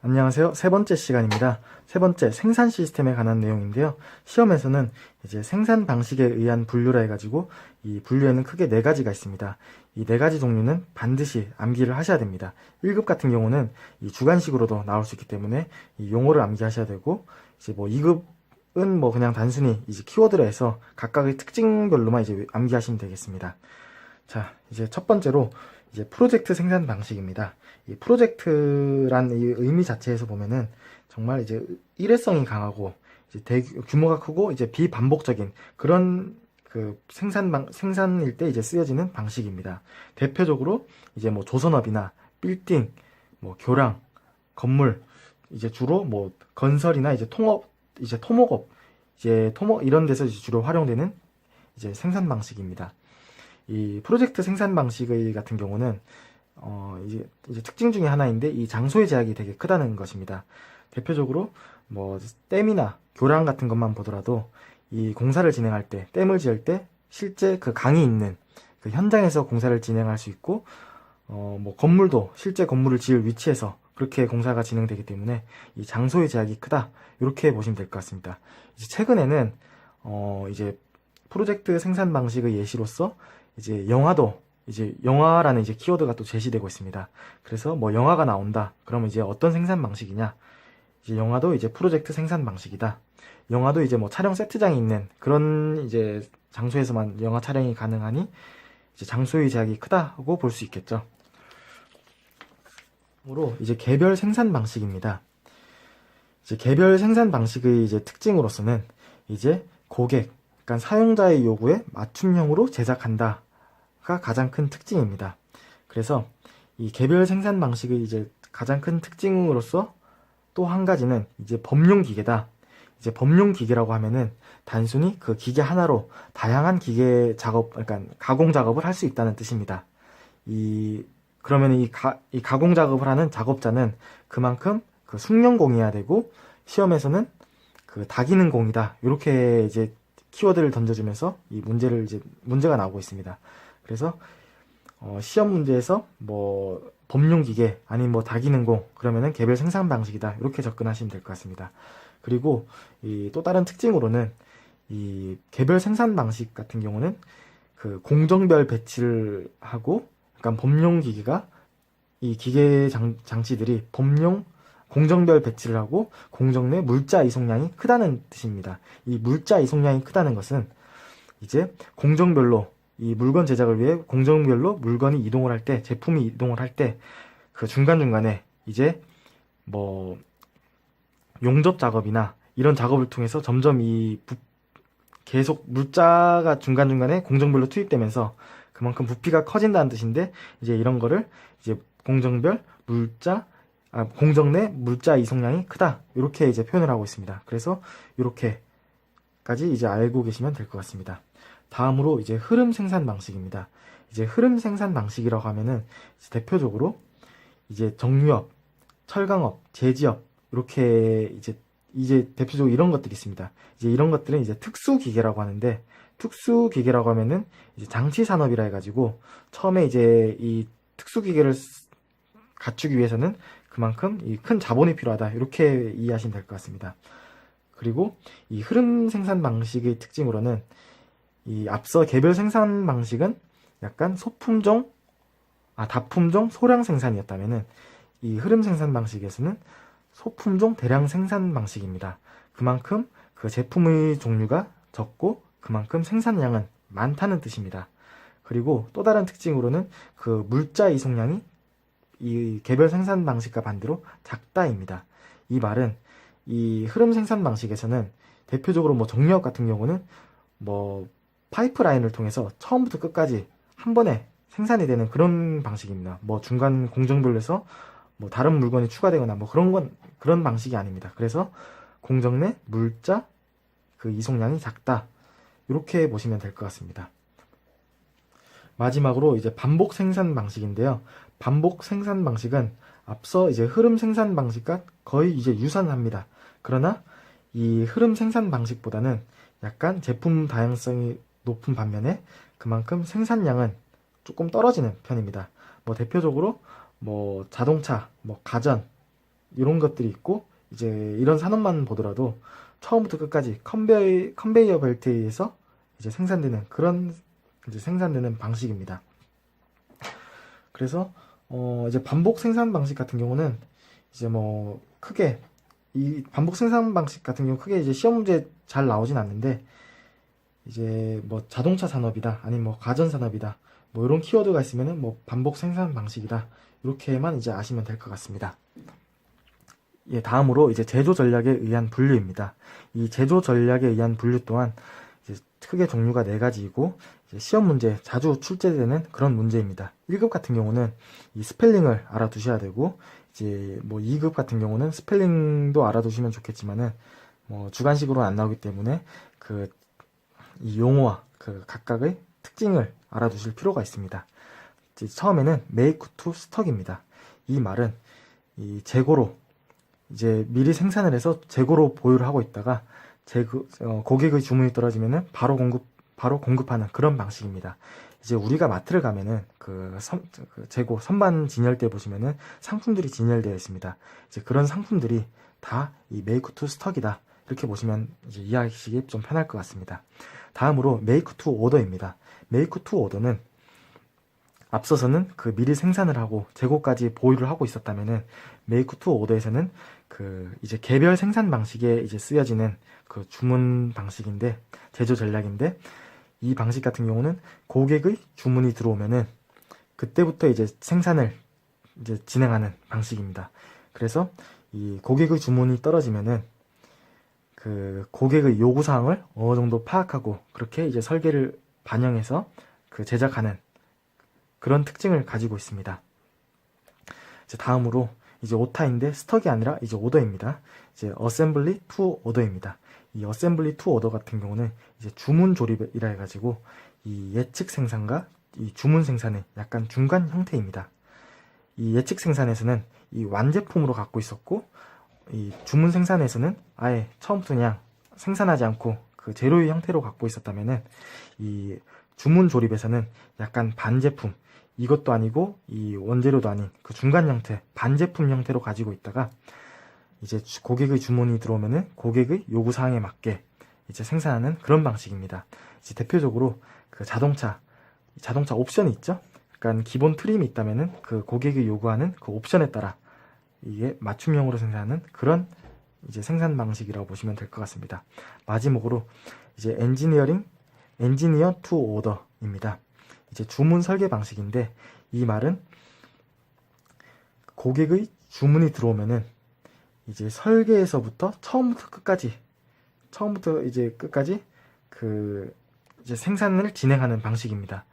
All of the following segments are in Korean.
안녕하세요. 세 번째 시간입니다. 세 번째 생산 시스템에 관한 내용인데요. 시험에서는 이제 생산 방식에 의한 분류라 해가지고 이 분류에는 크게 네 가지가 있습니다. 이 네 가지 종류는 반드시 암기를 하셔야 됩니다. 1급 같은 경우는 이 주관식으로도 나올 수 있기 때문에 이 용어를 암기하셔야 되고, 이제 뭐 2급은 뭐 그냥 단순히 이제 키워드로 해서 각각의 특징별로만 이제 암기하시면 되겠습니다. 자, 이제 첫 번째로 이제 프로젝트 생산 방식입니다. 이 프로젝트란 이 의미 자체에서 보면은 정말 이제 일회성이 강하고 이제 규모가 크고 이제 비반복적인 그런 그 생산일 때 이제 쓰여지는 방식입니다. 대표적으로 이제 뭐 조선업이나 빌딩, 뭐 교량, 건물, 이제 주로 뭐 건설이나 이제 통업, 이제 토목업, 이런 데서 이제 주로 활용되는 이제 생산 방식입니다. 이 프로젝트 생산 방식의 같은 경우는 이제 특징 중에 하나인데 이 장소의 제약이 되게 크다는 것입니다. 대표적으로 뭐 댐이나 교량 같은 것만 보더라도 이 공사를 진행할 때, 댐을 지을 때 실제 그 강이 있는 그 현장에서 공사를 진행할 수 있고, 뭐 건물도 실제 건물을 지을 위치에서 그렇게 공사가 진행되기 때문에 이 장소의 제약이 크다, 이렇게 보시면 될 것 같습니다. 이제 최근에는 이제 프로젝트 생산 방식의 예시로서 이제 영화라는 이제 키워드가 또 제시되고 있습니다. 그래서 뭐 영화가 나온다. 그러면 이제 어떤 생산 방식이냐? 이제 영화도 이제 프로젝트 생산 방식이다. 영화도 이제 뭐 촬영 세트장이 있는 그런 이제 장소에서만 영화 촬영이 가능하니 이제 장소의 제약이 크다고 볼 수 있겠죠. 으로 이제 개별 생산 방식입니다. 이제 개별 생산 방식의 이제 특징으로서는 이제 그러니까 사용자의 요구에 맞춤형으로 제작한다가 가장 큰 특징입니다. 그래서 이 개별 생산 방식의 이제 가장 큰 특징으로서 또 한 가지는 이제 범용 기계다. 이제 범용 기계라고 하면은 단순히 그 기계 하나로 다양한 기계 작업, 그러니까 가공 작업을 할 수 있다는 뜻입니다. 그러면 이 가공 작업을 하는 작업자는 그만큼 그 숙련공이어야 되고, 시험에서는 그 다기능공이다, 이렇게 이제 키워드를 던져주면서 이 문제가 나오고 있습니다. 그래서 시험 문제에서 뭐 범용 기계 아니면 뭐 다기능공, 그러면은 개별 생산 방식이다, 이렇게 접근하시면 될 것 같습니다. 그리고 이 또 다른 특징으로는 이 개별 생산 방식 같은 경우는 그 공정별 배치를 하고, 그러니까 범용 기계가 이 기계 장치들이 공정별 배치를 하고 공정 내 물자 이송량이 크다는 뜻입니다. 이 물자 이송량이 크다는 것은 이제 공정별로 이 물건 제작을 위해 공정별로 물건이 이동을 할 때, 제품이 이동을 할 때 그 중간중간에 이제 뭐 용접 작업이나 이런 작업을 통해서 점점 계속 물자가 중간중간에 공정별로 투입되면서 그만큼 부피가 커진다는 뜻인데, 이제 이런 거를 이제 공정 내 물자 이송량이 크다, 이렇게 이제 표현을 하고 있습니다. 그래서 이렇게까지 이제 알고 계시면 될 것 같습니다. 다음으로 이제 흐름 생산 방식입니다. 이제 흐름 생산 방식이라고 하면은 대표적으로 이제 정유업, 철강업, 제지업, 이렇게 이제 대표적으로 이런 것들이 있습니다. 이제 이런 것들은 이제 특수기계라고 하는데, 특수기계라고 하면은 이제 장치 산업이라 해가지고 처음에 이제 이 특수기계를 갖추기 위해서는 그만큼 이 큰 자본이 필요하다, 이렇게 이해하시면 될 것 같습니다. 그리고 이 흐름 생산 방식의 특징으로는 이 앞서 개별 생산 방식은 약간 다품종 소량 생산이었다면은 이 흐름 생산 방식에서는 소품종 대량 생산 방식입니다. 그만큼 그 제품의 종류가 적고 그만큼 생산량은 많다는 뜻입니다. 그리고 또 다른 특징으로는 그 물자 이송량이 이 개별 생산 방식과 반대로 작다입니다. 이 말은 이 흐름 생산 방식에서는 대표적으로 뭐 정유업 같은 경우는 뭐 파이프라인을 통해서 처음부터 끝까지 한 번에 생산이 되는 그런 방식입니다. 뭐 중간 공정별로에서 뭐 다른 물건이 추가되거나 뭐 그런 방식이 아닙니다. 그래서 공정 내 물자 그 이송량이 작다, 이렇게 보시면 될 것 같습니다. 마지막으로 이제 반복 생산 방식인데요. 반복 생산 방식은 앞서 이제 흐름 생산 방식과 거의 이제 유사합니다. 그러나 이 흐름 생산 방식보다는 약간 제품 다양성이 높은 반면에 그만큼 생산량은 조금 떨어지는 편입니다. 뭐 대표적으로 뭐 자동차, 뭐 가전, 이런 것들이 있고, 이제 이런 산업만 보더라도 처음부터 끝까지 컨베이어 벨트에 의해서 이제 생산되는 그런 이제 생산되는 방식입니다. 그래서 이제 반복 생산 방식 같은 경우는 이제 뭐 크게 이 반복 생산 방식 같은 경우 크게 이제 시험 문제 잘 나오진 않는데, 이제 뭐 자동차 산업이다, 아니면 뭐 가전 산업이다, 뭐 이런 키워드가 있으면은 뭐 반복 생산 방식이다, 이렇게만 이제 아시면 될 것 같습니다. 예, 다음으로 이제 제조 전략에 의한 분류입니다. 이 제조 전략에 의한 분류 또한 이제 크게 종류가 4가지이고, 이제 시험 문제 자주 출제되는 그런 문제입니다. 1급 같은 경우는 이 스펠링을 알아두셔야 되고, 이제 뭐 2급 같은 경우는 스펠링도 알아두시면 좋겠지만은 뭐 주관식으로는 안 나오기 때문에 이 용어와 그 각각의 특징을 알아두실 필요가 있습니다. 이제 처음에는 make to stock입니다. 이 말은 이 재고로 이제 미리 생산을 해서 재고로 보유를 하고 있다가 고객의 주문이 떨어지면은 바로 공급하는 그런 방식입니다. 이제 우리가 마트를 가면은 그 재고 선반 진열대 보시면은 상품들이 진열되어 있습니다. 이제 그런 상품들이 다 이 make to stock이다, 이렇게 보시면 이제 이해하시기 좀 편할 것 같습니다. 다음으로 make to order입니다. make to order는 앞서서는 그 미리 생산을 하고 재고까지 보유를 하고 있었다면은 make to order에서는 이제 개별 생산 방식에 이제 쓰여지는 그 주문 방식인데, 제조 전략인데, 이 방식 같은 경우는 고객의 주문이 들어오면은 그때부터 이제 생산을 이제 진행하는 방식입니다. 그래서 이 고객의 주문이 떨어지면은 그 고객의 요구사항을 어느 정도 파악하고 그렇게 이제 설계를 반영해서 제작하는 그런 특징을 가지고 있습니다. 이제 다음으로 이제 오타인데 스톡이 아니라 이제 오더입니다. 이제 assembly to order입니다. 이 assembly to order 같은 경우는 이제 주문 조립이라 해가지고 이 예측 생산과 이 주문 생산의 약간 중간 형태입니다. 이 예측 생산에서는 이 완제품으로 갖고 있었고, 이 주문 생산에서는 아예 처음부터 그냥 생산하지 않고 그 재료의 형태로 갖고 있었다면은, 이 주문 조립에서는 약간 반제품, 이것도 아니고 이 원재료도 아닌 그 중간 형태, 반제품 형태로 가지고 있다가 이제 고객의 주문이 들어오면은 고객의 요구 사항에 맞게 이제 생산하는 그런 방식입니다. 이제 대표적으로 그 자동차 옵션이 있죠. 약간 기본 트림이 있다면은 그 고객이 요구하는 그 옵션에 따라 이게 맞춤형으로 생산하는 그런 이제 생산 방식이라고 보시면 될 것 같습니다. 마지막으로 이제 엔지니어 투 오더입니다. 이제 주문 설계 방식인데, 이 말은 고객의 주문이 들어오면은 이제 설계에서부터 처음부터 이제 끝까지 이제 생산을 진행하는 방식입니다.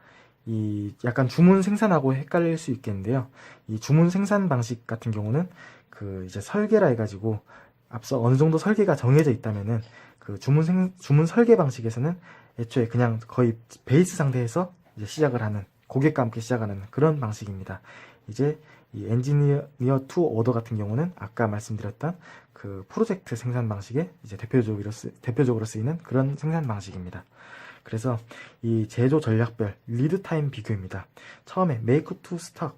이 약간 주문 생산하고 헷갈릴 수 있겠는데요. 이 주문 생산 방식 같은 경우는 이제 설계라 해가지고 앞서 어느 정도 설계가 정해져 있다면은 그 주문 설계 방식에서는 애초에 그냥 거의 베이스 상태에서 이제 시작을 하는, 고객과 함께 시작하는 그런 방식입니다. 이제 이 엔지니어 투 오더 같은 경우는 아까 말씀드렸던 그 프로젝트 생산 방식에 이제 대표적으로 쓰이는 그런 생산 방식입니다. 그래서 이 제조 전략별 리드 타임 비교입니다. 처음에 make to stock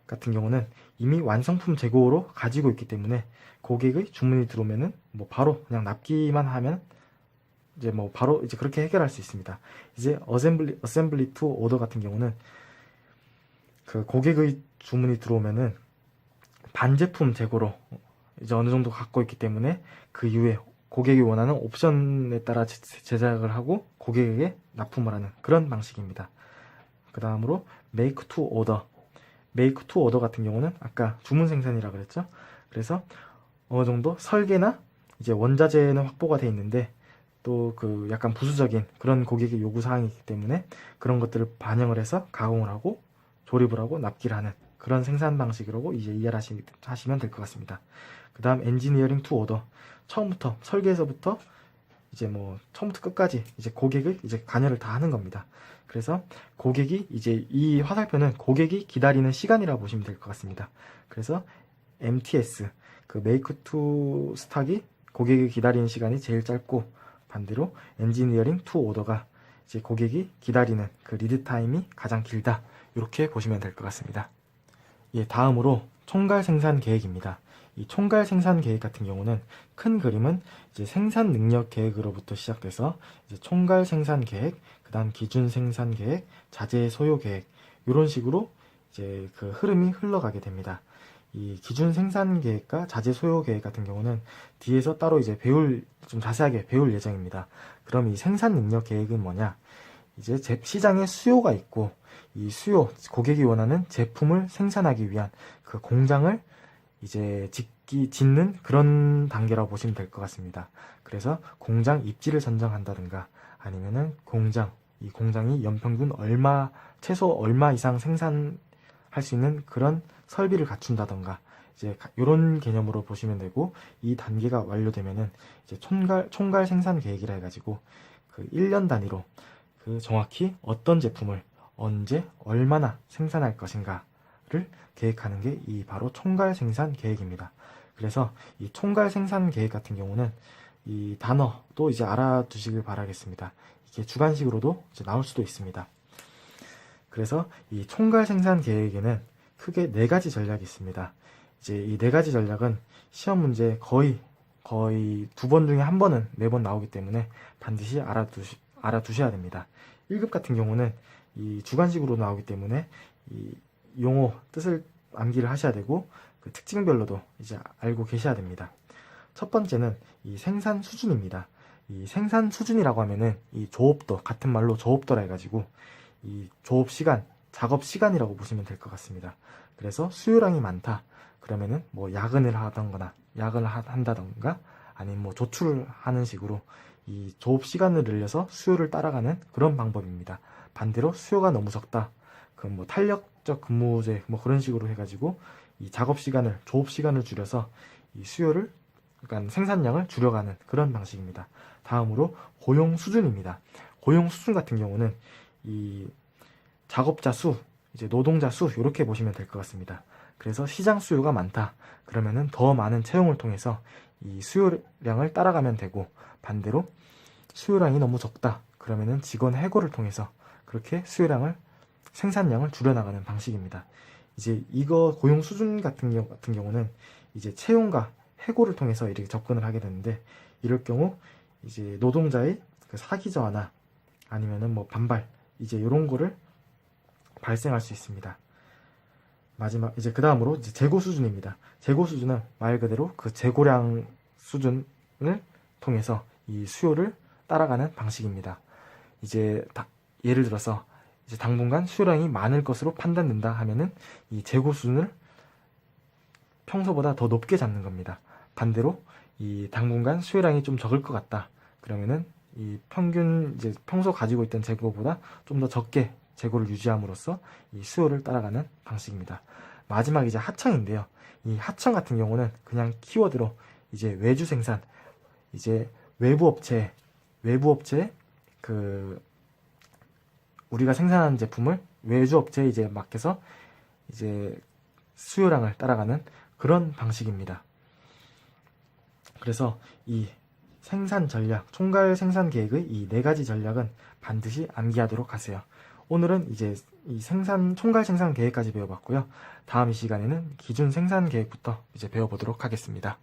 같은 경우는 이미 완성품 재고로 가지고 있기 때문에 고객의 주문이 들어오면은 뭐 바로 그냥 납기만 하면 이제 뭐 바로 이제 그렇게 해결할 수 있습니다. 이제 assembly to order 같은 경우는 그 고객의 주문이 들어오면은 반제품 재고로 이제 어느 정도 갖고 있기 때문에 그 이후에 고객이 원하는 옵션에 따라 제작을 하고 고객에게 납품을 하는 그런 방식입니다. 그 다음으로 make to order 같은 경우는 아까 주문 생산이라고 그랬죠. 그래서 어느 정도 설계나 이제 원자재는 확보가 돼 있는데 또 그 약간 부수적인 그런 고객의 요구 사항이기 때문에 그런 것들을 반영을 해서 가공을 하고 조립을 하고 납기를 하는 그런 생산 방식이라고 이제 이해를 하시면 될 것 같습니다. 그 다음 엔지니어링 투 오더, 처음부터 설계에서부터 이제 뭐 처음부터 끝까지 이제 고객의 이제 관여를 다 하는 겁니다. 그래서 고객이 이제 이 화살표는 고객이 기다리는 시간이라 보시면 될 것 같습니다. 그래서 MTS 그 make to stock이 고객이 기다리는 시간이 제일 짧고, 반대로 엔지니어링 투 오더가 이제 고객이 기다리는 그 리드 타임이 가장 길다, 이렇게 보시면 될 것 같습니다. 예, 다음으로 총괄 생산 계획입니다. 이 총괄 생산 계획 같은 경우는 큰 그림은 이제 생산 능력 계획으로부터 시작돼서 이제 총괄 생산 계획, 그다음 기준 생산 계획, 자재 소요 계획 이런 식으로 이제 그 흐름이 흘러가게 됩니다. 이 기준 생산 계획과 자재 소요 계획 같은 경우는 뒤에서 따로 이제 좀 자세하게 배울 예정입니다. 그럼 이 생산 능력 계획은 뭐냐? 이제 시장에 수요가 있고 이 고객이 원하는 제품을 생산하기 위한 그 공장을 이제 짓는 그런 단계라고 보시면 될 것 같습니다. 그래서 공장 입지를 선정한다든가 아니면은 이 공장이 연평균 최소 얼마 이상 생산할 수 있는 그런 설비를 갖춘다던가 이제 이런 개념으로 보시면 되고, 이 단계가 완료되면은 이제 총괄 생산 계획이라 해가지고 그 1년 단위로 그 정확히 어떤 제품을 언제 얼마나 생산할 것인가를 계획하는 게 이 바로 총괄 생산 계획입니다. 그래서 이 총괄 생산 계획 같은 경우는 이 단어도 이제 알아두시길 바라겠습니다. 이게 주관식으로도 이제 나올 수도 있습니다. 그래서 이 총괄 생산 계획에는 크게 4가지 전략이 있습니다. 이제 이 4가지 전략은 시험 문제 거의 2번 중에 1번은 매번 나오기 때문에 반드시 알아두셔야 됩니다. 1급 같은 경우는 이 주관식으로 나오기 때문에 이 용어 뜻을 암기를 하셔야 되고 그 특징별로도 이제 알고 계셔야 됩니다. 첫 번째는 이 생산 수준입니다. 이 생산 수준이라고 하면은 이 조업도, 같은 말로 조업도라 해가지고 이 조업 시간, 작업 시간이라고 보시면 될 것 같습니다. 그래서 수요량이 많다. 그러면은 뭐 야근을 한다던가 아니면 뭐 조출을 하는 식으로 이 조업 시간을 늘려서 수요를 따라가는 그런 방법입니다. 반대로 수요가 너무 적다. 그럼 뭐 탄력적 근무제 뭐 그런 식으로 해가지고 이 조업 시간을 줄여서 이 그러니까 생산량을 줄여가는 그런 방식입니다. 다음으로 고용 수준입니다. 고용 수준 같은 경우는 이 작업자 수, 이제 노동자 수 이렇게 보시면 될 것 같습니다. 그래서 시장 수요가 많다. 그러면은 더 많은 채용을 통해서 이 수요량을 따라가면 되고, 반대로 수요량이 너무 적다. 그러면은 직원 해고를 통해서 그렇게 생산량을 줄여나가는 방식입니다. 이제 이거 고용 수준 같은 경우는 이제 채용과 해고를 통해서 이렇게 접근을 하게 되는데, 이럴 경우 이제 노동자의 그 사기 저하나 아니면은 뭐 반발, 이제 이런 거를 발생할 수 있습니다. 마지막 이제 그 다음으로 이제 재고 수준입니다. 재고 수준은 말 그대로 그 재고량 수준을 통해서 이 수요를 따라가는 방식입니다. 이제 예를 들어서 이제 당분간 수요량이 많을 것으로 판단된다 하면은 이 재고 수준을 평소보다 더 높게 잡는 겁니다. 반대로 이 당분간 수요량이 좀 적을 것 같다. 그러면은 이 평균 이제 평소 가지고 있던 재고보다 좀 더 적게 재고를 유지함으로써 이 수요를 따라가는 방식입니다. 마지막 이제 하청인데요. 이 하청 같은 경우는 그냥 키워드로 이제 외주 생산, 이제 외부 업체 그 우리가 생산하는 제품을 외주 업체에 이제 맡겨서 이제 수요량을 따라가는 그런 방식입니다. 그래서 이 생산 전략, 총괄 생산 계획의 이 4가지 전략은 반드시 암기하도록 하세요. 오늘은 이제 이 총괄 생산 계획까지 배워봤고요. 다음 이 시간에는 기준 생산 계획부터 이제 배워보도록 하겠습니다.